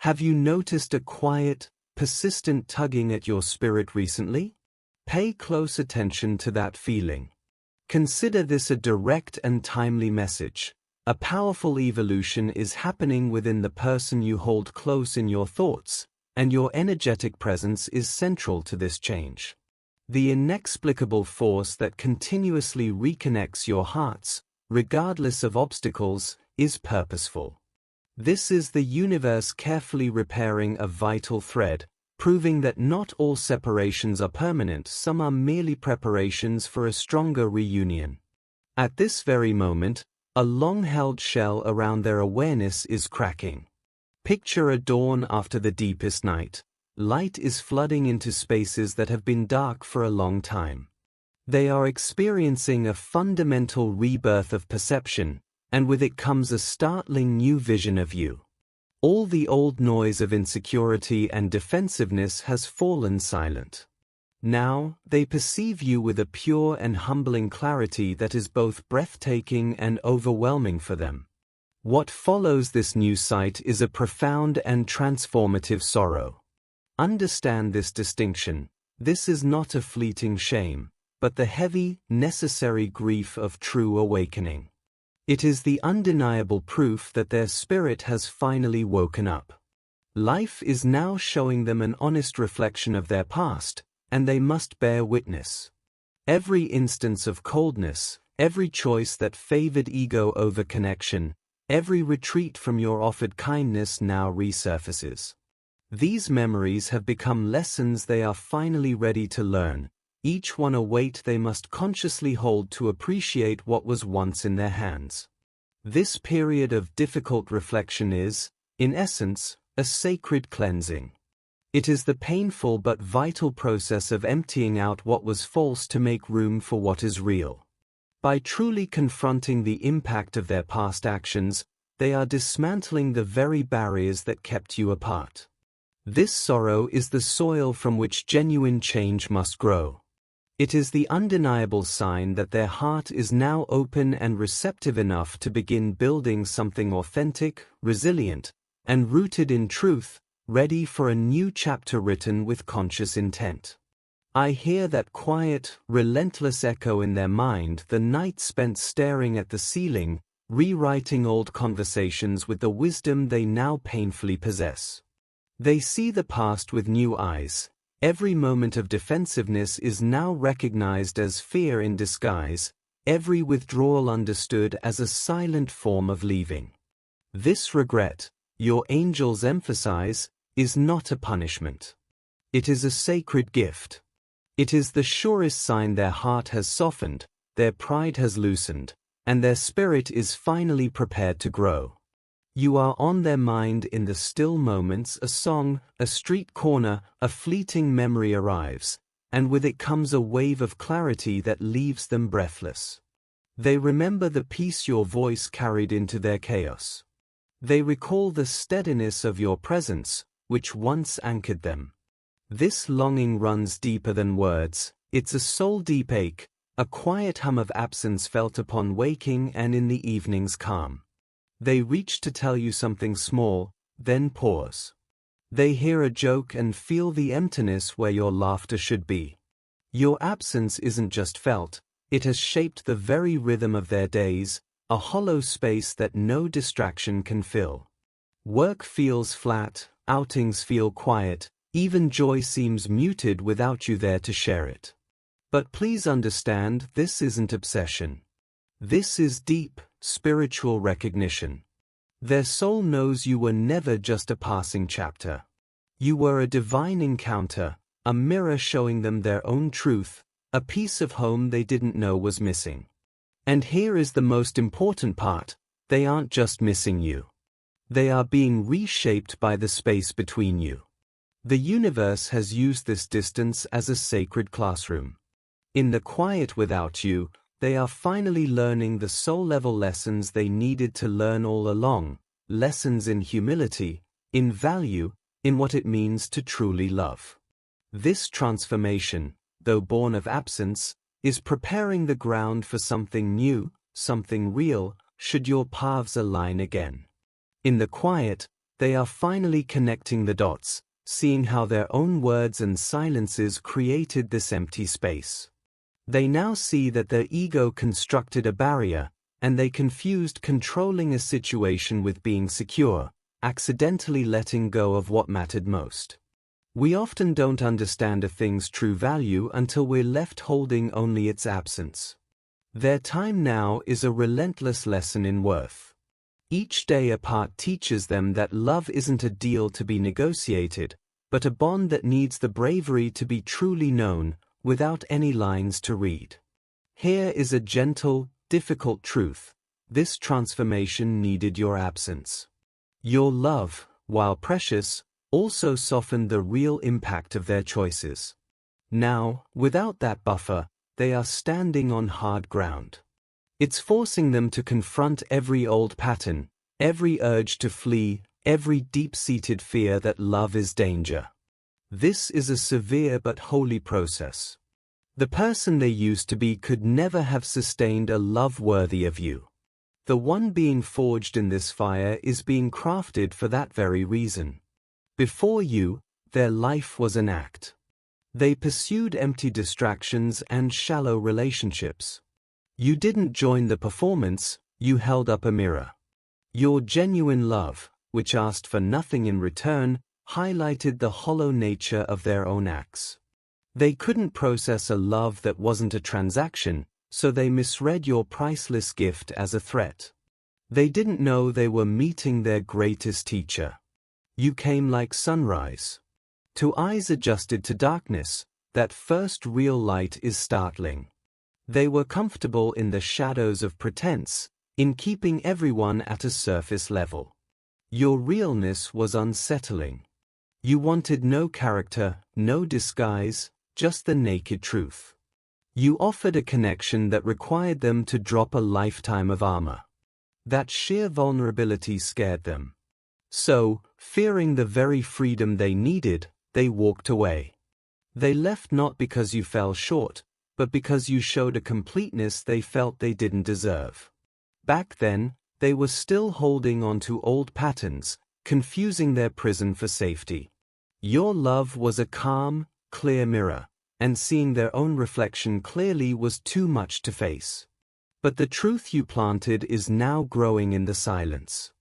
Have you noticed a quiet, persistent tugging at your spirit recently? Pay close attention to that feeling. Consider this a direct and timely message. A powerful evolution is happening within the person you hold close in your thoughts, and your energetic presence is central to this change. The inexplicable force that continuously reconnects your hearts, regardless of obstacles, is purposeful. This is the universe carefully repairing a vital thread, proving that not all separations are permanent, some are merely preparations for a stronger reunion. At this very moment, a long-held shell around their awareness is cracking. Picture a dawn after the deepest night. Light is flooding into spaces that have been dark for a long time. They are experiencing a fundamental rebirth of perception, and with it comes a startling new vision of you. All the old noise of insecurity and defensiveness has fallen silent. Now, they perceive you with a pure and humbling clarity that is both breathtaking and overwhelming for them. What follows this new sight is a profound and transformative sorrow. Understand this distinction. This is not a fleeting shame, but the heavy, necessary grief of true awakening. It is the undeniable proof that their spirit has finally woken up. Life is now showing them an honest reflection of their past, and they must bear witness. Every instance of coldness, every choice that favored ego over connection, every retreat from your offered kindness now resurfaces. These memories have become lessons they are finally ready to learn, each one a weight they must consciously hold to appreciate what was once in their hands. This period of difficult reflection is, in essence, a sacred cleansing. It is the painful but vital process of emptying out what was false to make room for what is real. By truly confronting the impact of their past actions, they are dismantling the very barriers that kept you apart. This sorrow is the soil from which genuine change must grow. It is the undeniable sign that their heart is now open and receptive enough to begin building something authentic, resilient, and rooted in truth, ready for a new chapter written with conscious intent. I hear that quiet, relentless echo in their mind, the night spent staring at the ceiling, rewriting old conversations with the wisdom they now painfully possess. They see the past with new eyes. Every moment of defensiveness is now recognized as fear in disguise, every withdrawal understood as a silent form of leaving. This regret, your angels emphasize, is not a punishment. It is a sacred gift. It is the surest sign their heart has softened, their pride has loosened, and their spirit is finally prepared to grow. You are on their mind in the still moments. A song, a street corner, a fleeting memory arrives, and with it comes a wave of clarity that leaves them breathless. They remember the peace your voice carried into their chaos. They recall the steadiness of your presence, which once anchored them. This longing runs deeper than words. It's a soul-deep ache, a quiet hum of absence felt upon waking and in the evening's calm. They reach to tell you something small, then pause. They hear a joke and feel the emptiness where your laughter should be. Your absence isn't just felt, it has shaped the very rhythm of their days, a hollow space that no distraction can fill. Work feels flat, outings feel quiet, even joy seems muted without you there to share it. But please understand, this isn't obsession. This is deep, spiritual recognition. Their soul knows you were never just a passing chapter. You were a divine encounter, a mirror showing them their own truth, a piece of home they didn't know was missing. And here is the most important part, they aren't just missing you. They are being reshaped by the space between you. The universe has used this distance as a sacred classroom. In the quiet without you, they are finally learning the soul-level lessons they needed to learn all along, lessons in humility, in value, in what it means to truly love. This transformation, though born of absence, is preparing the ground for something new, something real, should your paths align again. In the quiet, they are finally connecting the dots, seeing how their own words and silences created this empty space. They now see that their ego constructed a barrier, and they confused controlling a situation with being secure, accidentally letting go of what mattered most. We often don't understand a thing's true value until we're left holding only its absence. Their time now is a relentless lesson in worth. Each day apart teaches them that love isn't a deal to be negotiated, but a bond that needs the bravery to be truly known, without any lines to read. Here is a gentle, difficult truth: this transformation needed your absence. Your love, while precious, also softened the real impact of their choices. Now, without that buffer, they are standing on hard ground. It's forcing them to confront every old pattern, every urge to flee, every deep-seated fear that love is danger. This is a severe but holy process. The person they used to be could never have sustained a love worthy of you. The one being forged in this fire is being crafted for that very reason. Before you, their life was an act. They pursued empty distractions and shallow relationships. You didn't join the performance, you held up a mirror. Your genuine love, which asked for nothing in return, highlighted the hollow nature of their own acts. They couldn't process a love that wasn't a transaction, so they misread your priceless gift as a threat. They didn't know they were meeting their greatest teacher. You came like sunrise. To eyes adjusted to darkness, that first real light is startling. They were comfortable in the shadows of pretense, in keeping everyone at a surface level. Your realness was unsettling. You wanted no character, no disguise, just the naked truth. You offered a connection that required them to drop a lifetime of armor. That sheer vulnerability scared them. So, fearing the very freedom they needed, they walked away. They left not because you fell short, but because you showed a completeness they felt they didn't deserve. Back then, they were still holding on to old patterns, confusing their prison for safety. Your love was a calm, clear mirror, and seeing their own reflection clearly was too much to face. But the truth you planted is now growing in the silence.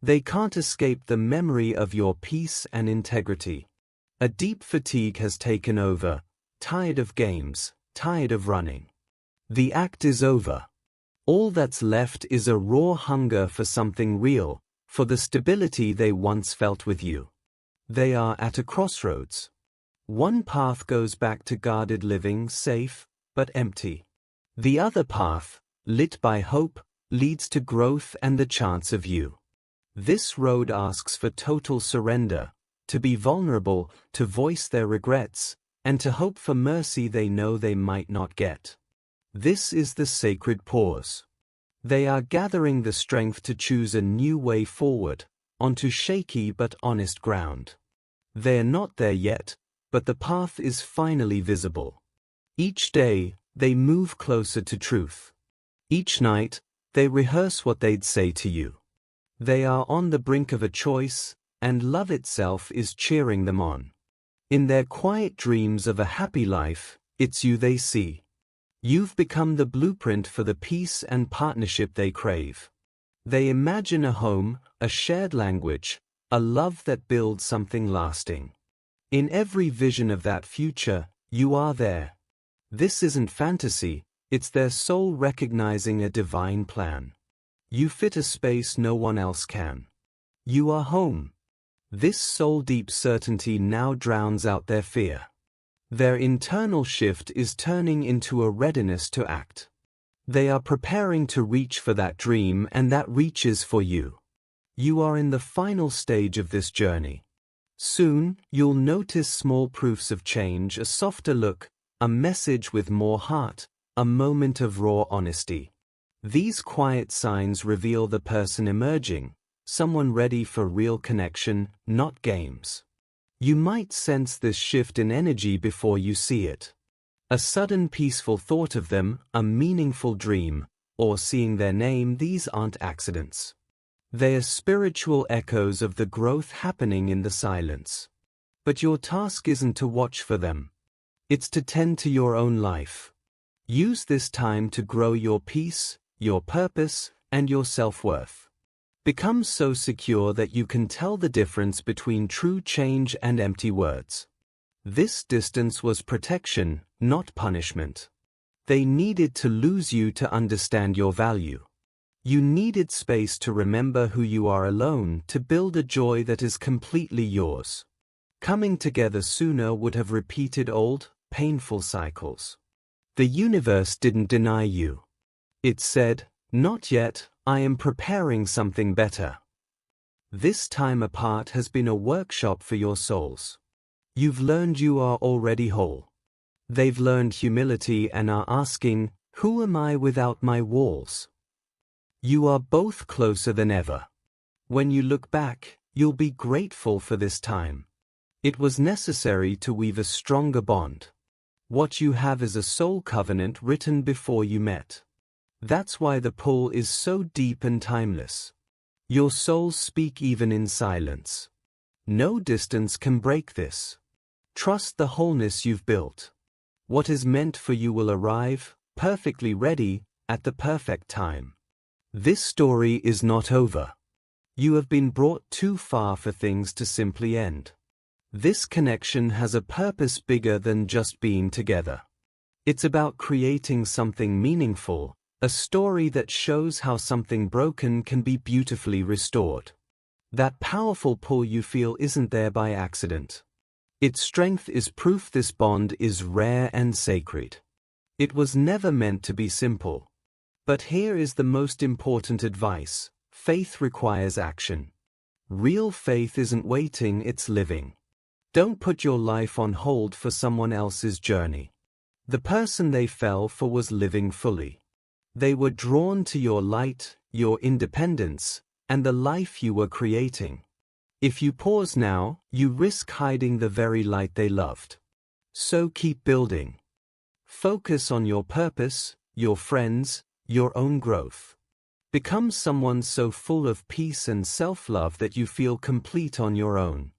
They can't escape the memory of your peace and integrity. A deep fatigue has taken over, tired of games, tired of running. The act is over. All that's left is a raw hunger for something real, for the stability they once felt with you. They are at a crossroads. One path goes back to guarded living, safe, but empty. The other path, lit by hope, leads to growth and the chance of you. This road asks for total surrender, to be vulnerable, to voice their regrets, and to hope for mercy they know they might not get. This is the sacred pause. They are gathering the strength to choose a new way forward, onto shaky but honest ground. They're not there yet, but the path is finally visible. Each day, they move closer to truth. Each night, they rehearse what they'd say to you. They are on the brink of a choice, and love itself is cheering them on. In their quiet dreams of a happy life, it's you they see. You've become the blueprint for the peace and partnership they crave. They imagine a home, a shared language, a love that builds something lasting. In every vision of that future, you are there. This isn't fantasy, it's their soul recognizing a divine plan. You fit a space no one else can. You are home. This soul-deep certainty now drowns out their fear. Their internal shift is turning into a readiness to act. They are preparing to reach for that dream, and that reaches for you. You are in the final stage of this journey. Soon, you'll notice small proofs of change, a softer look, a message with more heart, a moment of raw honesty. These quiet signs reveal the person emerging, someone ready for real connection, not games. You might sense this shift in energy before you see it. A sudden peaceful thought of them, a meaningful dream, or seeing their name, these aren't accidents. They are spiritual echoes of the growth happening in the silence. But your task isn't to watch for them. It's to tend to your own life. Use this time to grow your peace, your purpose, and your self-worth. Become so secure that you can tell the difference between true change and empty words. This distance was protection, not punishment. They needed to lose you to understand your value. You needed space to remember who you are alone, to build a joy that is completely yours. Coming together sooner would have repeated old, painful cycles. The universe didn't deny you. It said, "Not yet, I am preparing something better." This time apart has been a workshop for your souls. You've learned you are already whole. They've learned humility and are asking, "Who am I without my walls?" You are both closer than ever. When you look back, you'll be grateful for this time. It was necessary to weave a stronger bond. What you have is a soul covenant written before you met. That's why the pull is so deep and timeless. Your souls speak even in silence. No distance can break this. Trust the wholeness you've built. What is meant for you will arrive, perfectly ready, at the perfect time. This story is not over. You have been brought too far for things to simply end. This connection has a purpose bigger than just being together. It's about creating something meaningful, a story that shows how something broken can be beautifully restored. That powerful pull you feel isn't there by accident. Its strength is proof this bond is rare and sacred. It was never meant to be simple. But here is the most important advice: faith requires action. Real faith isn't waiting, it's living. Don't put your life on hold for someone else's journey. The person they fell for was living fully. They were drawn to your light, your independence, and the life you were creating. If you pause now, you risk hiding the very light they loved. So keep building. Focus on your purpose, your friends, your own growth. Become someone so full of peace and self-love that you feel complete on your own.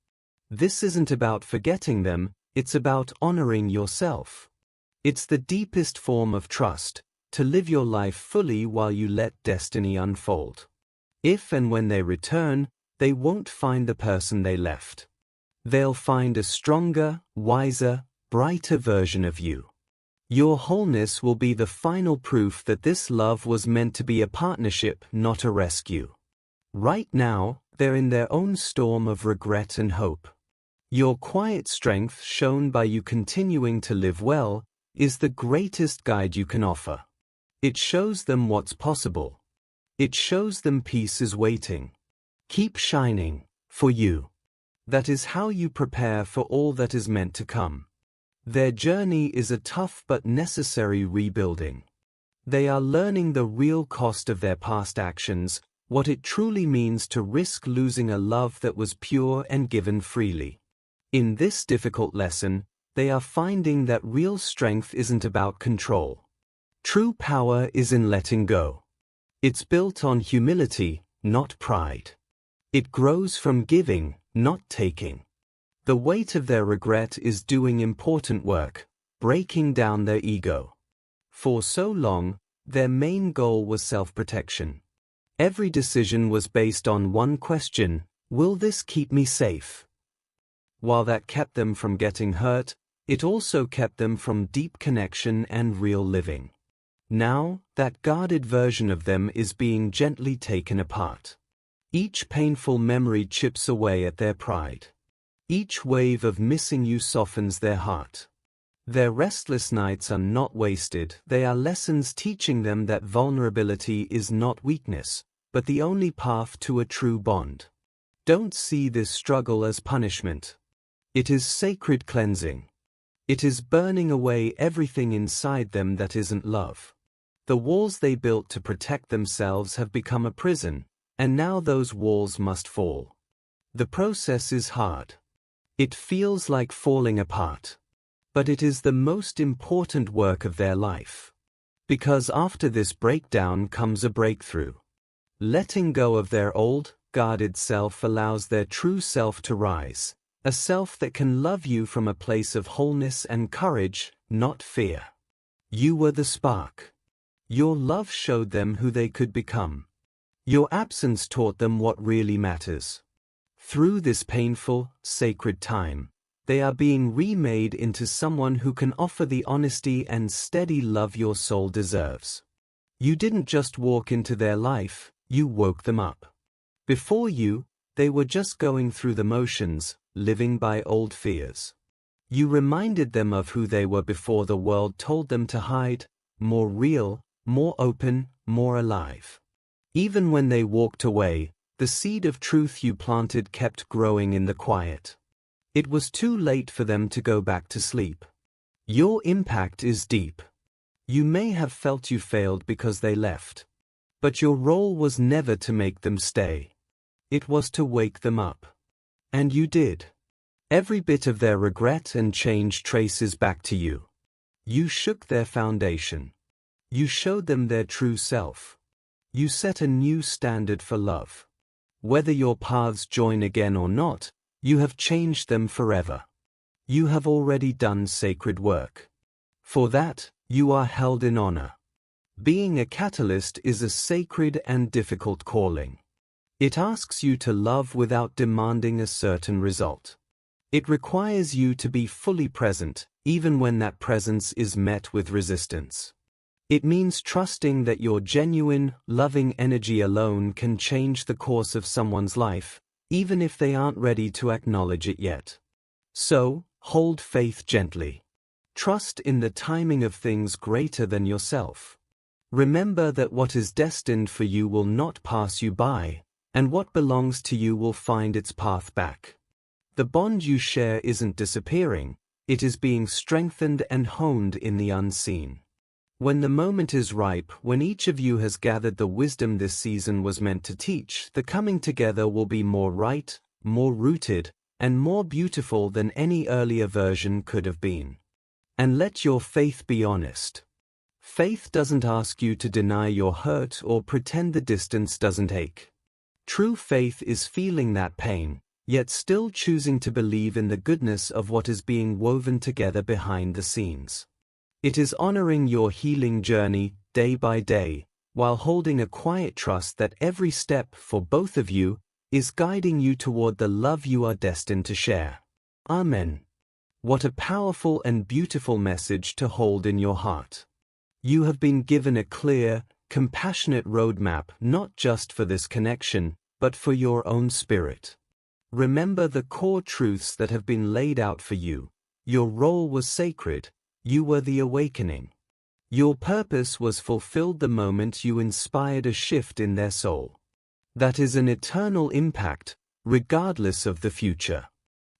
This isn't about forgetting them, it's about honoring yourself. It's the deepest form of trust, to live your life fully while you let destiny unfold. If and when they return, they won't find the person they left. They'll find a stronger, wiser, brighter version of you. Your wholeness will be the final proof that this love was meant to be a partnership, not a rescue. Right now, they're in their own storm of regret and hope. Your quiet strength, shown by you continuing to live well, is the greatest guide you can offer. It shows them what's possible. It shows them peace is waiting. Keep shining, for you. That is how you prepare for all that is meant to come. Their journey is a tough but necessary rebuilding. They are learning the real cost of their past actions, what it truly means to risk losing a love that was pure and given freely. In this difficult lesson, they are finding that real strength isn't about control. True power is in letting go. It's built on humility, not pride. It grows from giving, not taking. The weight of their regret is doing important work, breaking down their ego. For so long, their main goal was self-protection. Every decision was based on one question: will this keep me safe? While that kept them from getting hurt, it also kept them from deep connection and real living. Now, that guarded version of them is being gently taken apart. Each painful memory chips away at their pride. Each wave of missing you softens their heart. Their restless nights are not wasted, they are lessons teaching them that vulnerability is not weakness, but the only path to a true bond. Don't see this struggle as punishment. It is sacred cleansing. It is burning away everything inside them that isn't love. The walls they built to protect themselves have become a prison, and now those walls must fall. The process is hard. It feels like falling apart. But it is the most important work of their life. Because after this breakdown comes a breakthrough. Letting go of their old, guarded self allows their true self to rise, a self that can love you from a place of wholeness and courage, not fear. You were the spark. Your love showed them who they could become. Your absence taught them what really matters. Through this painful, sacred time, they are being remade into someone who can offer the honesty and steady love your soul deserves. You didn't just walk into their life, you woke them up. Before you, they were just going through the motions, living by old fears. You reminded them of who they were before the world told them to hide, more real, more open, more alive. Even when they walked away, the seed of truth you planted kept growing in the quiet. It was too late for them to go back to sleep. Your impact is deep. You may have felt you failed because they left. But your role was never to make them stay. It was to wake them up. And you did. Every bit of their regret and change traces back to you. You shook their foundation. You showed them their true self. You set a new standard for love. Whether your paths join again or not, you have changed them forever. You have already done sacred work. For that, you are held in honor. Being a catalyst is a sacred and difficult calling. It asks you to love without demanding a certain result. It requires you to be fully present, even when that presence is met with resistance. It means trusting that your genuine, loving energy alone can change the course of someone's life, even if they aren't ready to acknowledge it yet. So, hold faith gently. Trust in the timing of things greater than yourself. Remember that what is destined for you will not pass you by, and what belongs to you will find its path back. The bond you share isn't disappearing, it is being strengthened and honed in the unseen. When the moment is ripe, when each of you has gathered the wisdom this season was meant to teach, the coming together will be more right, more rooted, and more beautiful than any earlier version could have been. And let your faith be honest. Faith doesn't ask you to deny your hurt or pretend the distance doesn't ache. True faith is feeling that pain, yet still choosing to believe in the goodness of what is being woven together behind the scenes. It is honoring your healing journey, day by day, while holding a quiet trust that every step, for both of you, is guiding you toward the love you are destined to share. Amen. What a powerful and beautiful message to hold in your heart. You have been given a clear, compassionate roadmap not just for this connection, but for your own spirit. Remember the core truths that have been laid out for you. Your role was sacred. You were the awakening. Your purpose was fulfilled the moment you inspired a shift in their soul. That is an eternal impact, regardless of the future.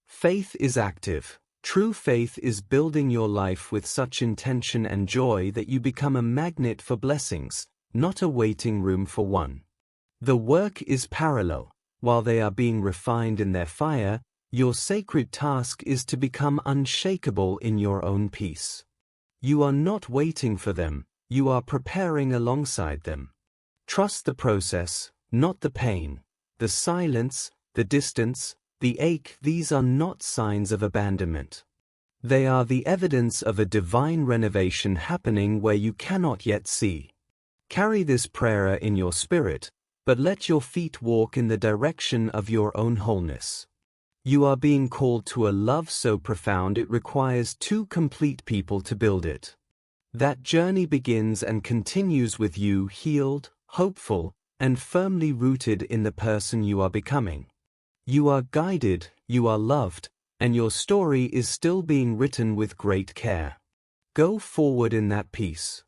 Faith is active. True faith is building your life with such intention and joy that you become a magnet for blessings, not a waiting room for one. The work is parallel. While they are being refined in their fire, your sacred task is to become unshakable in your own peace. You are not waiting for them, you are preparing alongside them. Trust the process, not the pain. The silence, the distance, the ache, these are not signs of abandonment. They are the evidence of a divine renovation happening where you cannot yet see. Carry this prayer in your spirit, but let your feet walk in the direction of your own wholeness. You are being called to a love so profound it requires two complete people to build it. That journey begins and continues with you healed, hopeful, and firmly rooted in the person you are becoming. You are guided, you are loved, and your story is still being written with great care. Go forward in that peace.